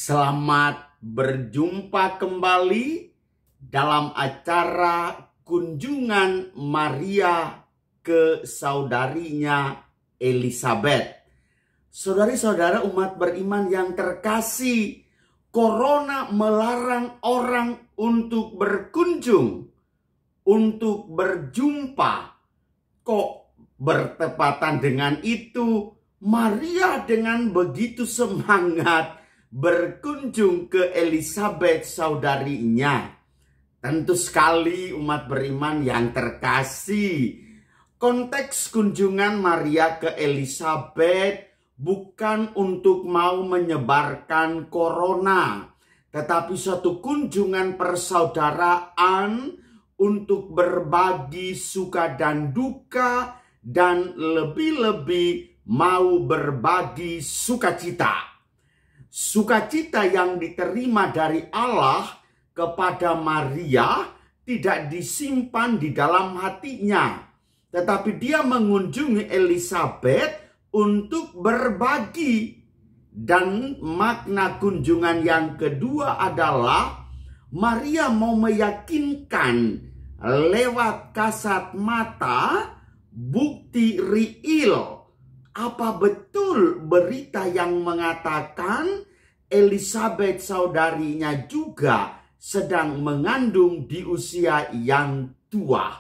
Selamat berjumpa kembali dalam acara kunjungan Maria ke saudarinya Elizabeth. Saudari-saudara umat beriman yang terkasih, Corona melarang orang untuk berkunjung, untuk berjumpa. Kok bertepatan dengan itu, Maria dengan begitu semangat berkunjung ke Elizabeth saudarinya. Tentu sekali umat beriman yang terkasih, konteks kunjungan Maria ke Elizabeth bukan untuk mau menyebarkan corona, tetapi suatu kunjungan persaudaraan untuk berbagi suka dan duka, dan lebih-lebih mau berbagi sukacita. Sukacita yang diterima dari Allah kepada Maria tidak disimpan di dalam hatinya, tetapi dia mengunjungi Elizabeth untuk berbagi. Dan makna kunjungan yang kedua adalah Maria mau meyakinkan lewat kasat mata bukti real. Apa betul berita yang mengatakan Elizabeth saudarinya juga sedang mengandung di usia yang tua?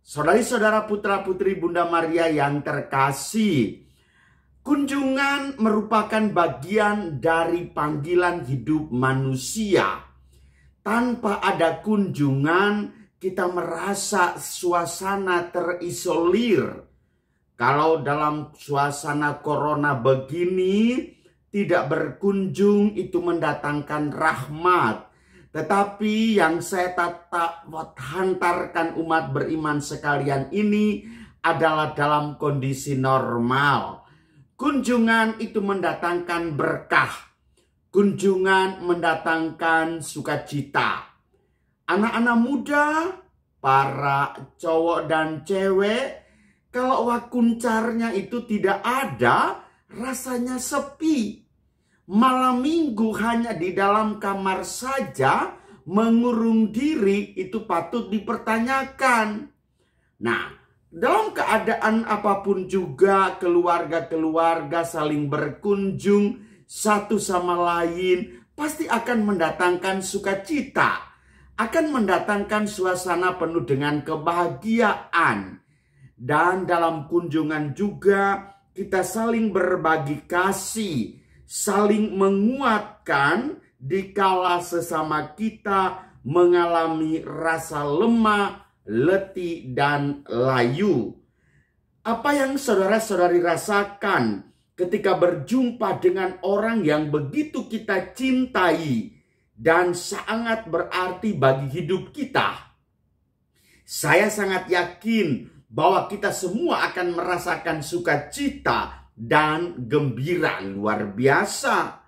Saudari-saudara putra-putri Bunda Maria yang terkasih, kunjungan merupakan bagian dari panggilan hidup manusia. Tanpa ada kunjungan, kita merasa suasana terisolir. Kalau dalam suasana corona begini, tidak berkunjung itu mendatangkan rahmat. Tetapi yang saya hantarkan umat beriman sekalian ini adalah dalam kondisi normal. Kunjungan itu mendatangkan berkah. Kunjungan mendatangkan sukacita. Anak-anak muda, para cowok dan cewek, kalau wakuncarnya itu tidak ada, rasanya sepi. Malam minggu hanya di dalam kamar saja, mengurung diri itu patut dipertanyakan. Nah, dalam keadaan apapun juga, keluarga-keluarga saling berkunjung satu sama lain pasti akan mendatangkan sukacita, akan mendatangkan suasana penuh dengan kebahagiaan. Dan dalam kunjungan juga kita saling berbagi kasih, saling menguatkan dikala sesama kita mengalami rasa lemah, letih, dan layu. Apa yang saudara-saudari rasakan ketika berjumpa dengan orang yang begitu kita cintai dan sangat berarti bagi hidup kita? Saya sangat yakin bahwa kita semua akan merasakan sukacita dan gembira luar biasa.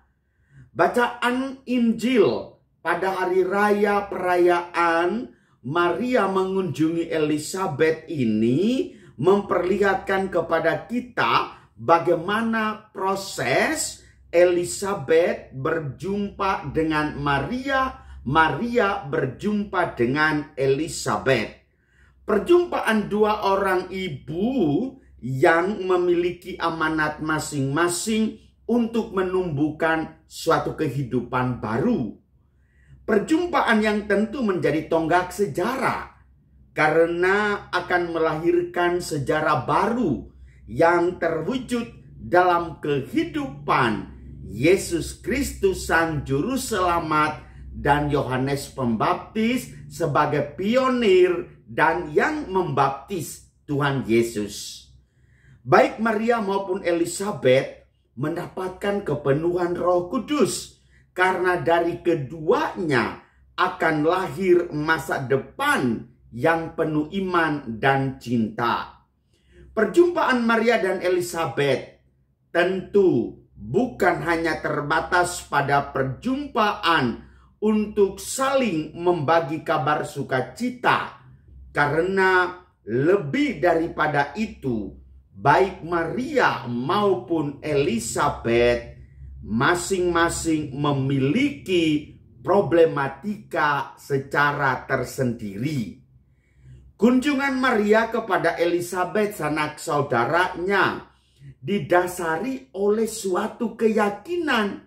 Bacaan Injil pada hari raya perayaan Maria mengunjungi Elizabeth ini memperlihatkan kepada kita bagaimana proses Elizabeth berjumpa dengan Maria, Maria berjumpa dengan Elizabeth. Perjumpaan dua orang ibu yang memiliki amanat masing-masing untuk menumbuhkan suatu kehidupan baru. Perjumpaan yang tentu menjadi tonggak sejarah karena akan melahirkan sejarah baru yang terwujud dalam kehidupan Yesus Kristus Sang Juru Selamat dan Yohanes Pembaptis sebagai pionir dan yang membaptis Tuhan Yesus. Baik Maria maupun Elizabeth mendapatkan kepenuhan Roh Kudus karena dari keduanya akan lahir masa depan yang penuh iman dan cinta. Perjumpaan Maria dan Elizabeth tentu bukan hanya terbatas pada perjumpaan untuk saling membagi kabar sukacita, karena lebih daripada itu, baik Maria maupun Elizabeth masing-masing memiliki problematika secara tersendiri. Kunjungan Maria kepada Elisabet, sanak saudaranya, didasari oleh suatu keyakinan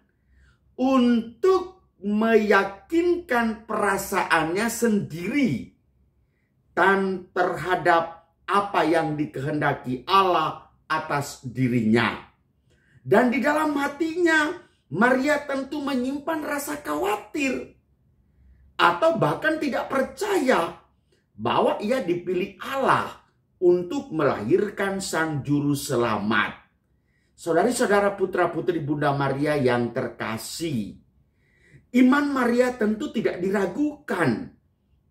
untuk meyakinkan perasaannya sendiri dan terhadap apa yang dikehendaki Allah atas dirinya. Dan di dalam hatinya, Maria tentu menyimpan rasa khawatir atau bahkan tidak percaya bahwa ia dipilih Allah untuk melahirkan Sang Juru Selamat. Saudari-saudara, putra-putri Bunda Maria yang terkasih, iman Maria tentu tidak diragukan.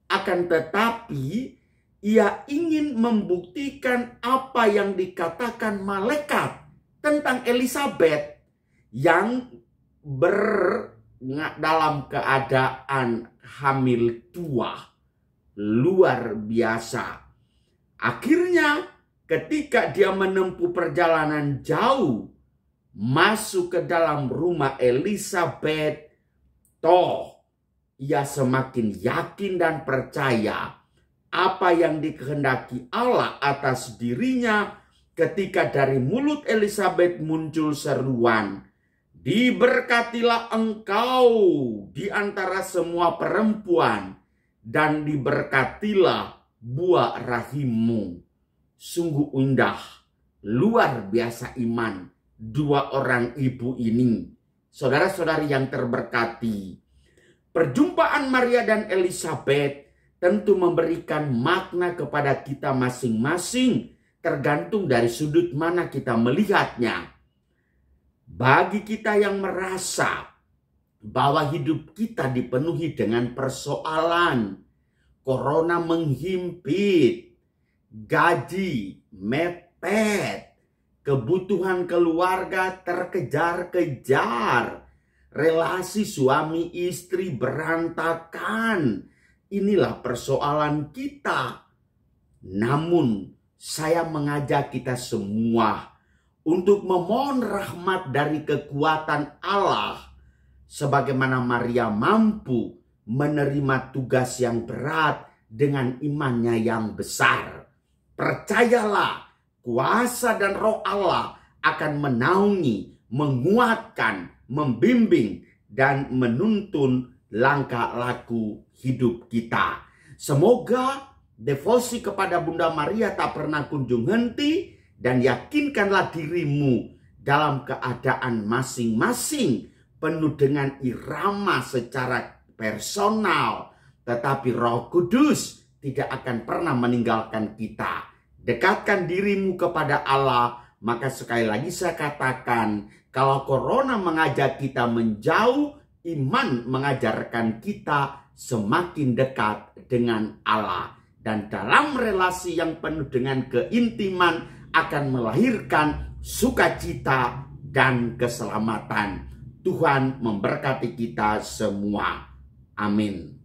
Akan tetapi, ia ingin membuktikan apa yang dikatakan malaikat tentang Elisabet yang dalam keadaan hamil tua. Luar biasa. Akhirnya ketika dia menempuh perjalanan jauh masuk ke dalam rumah Elisabet, ia semakin yakin dan percaya apa yang dikehendaki Allah atas dirinya ketika dari mulut Elisabet muncul seruan, "Diberkatilah engkau di antara semua perempuan, dan diberkatilah buah rahimmu." Sungguh indah, luar biasa iman dua orang ibu ini. Saudara-saudari yang terberkati, perjumpaan Maria dan Elisabet tentu memberikan makna kepada kita masing-masing, tergantung dari sudut mana kita melihatnya. Bagi kita yang merasa bahwa hidup kita dipenuhi dengan persoalan, corona menghimpit, gaji mepet, kebutuhan keluarga terkejar-kejar, relasi suami istri berantakan. Inilah persoalan kita. Namun saya mengajak kita semua untuk memohon rahmat dari kekuatan Allah, sebagaimana Maria mampu menerima tugas yang berat dengan imannya yang besar. Percayalah, kuasa dan roh Allah akan menaungi, menguatkan, membimbing, dan menuntun langkah laku hidup kita. Semoga devosi kepada Bunda Maria tak pernah kunjung henti, dan yakinkanlah dirimu dalam keadaan masing-masing penuh dengan irama secara personal, tetapi Roh Kudus tidak akan pernah meninggalkan kita. Dekatkan dirimu kepada Allah, maka sekali lagi saya katakan, kalau corona mengajak kita menjauh, iman mengajarkan kita semakin dekat dengan Allah. Dan dalam relasi yang penuh dengan keintiman akan melahirkan sukacita dan keselamatan. Tuhan memberkati kita semua. Amin.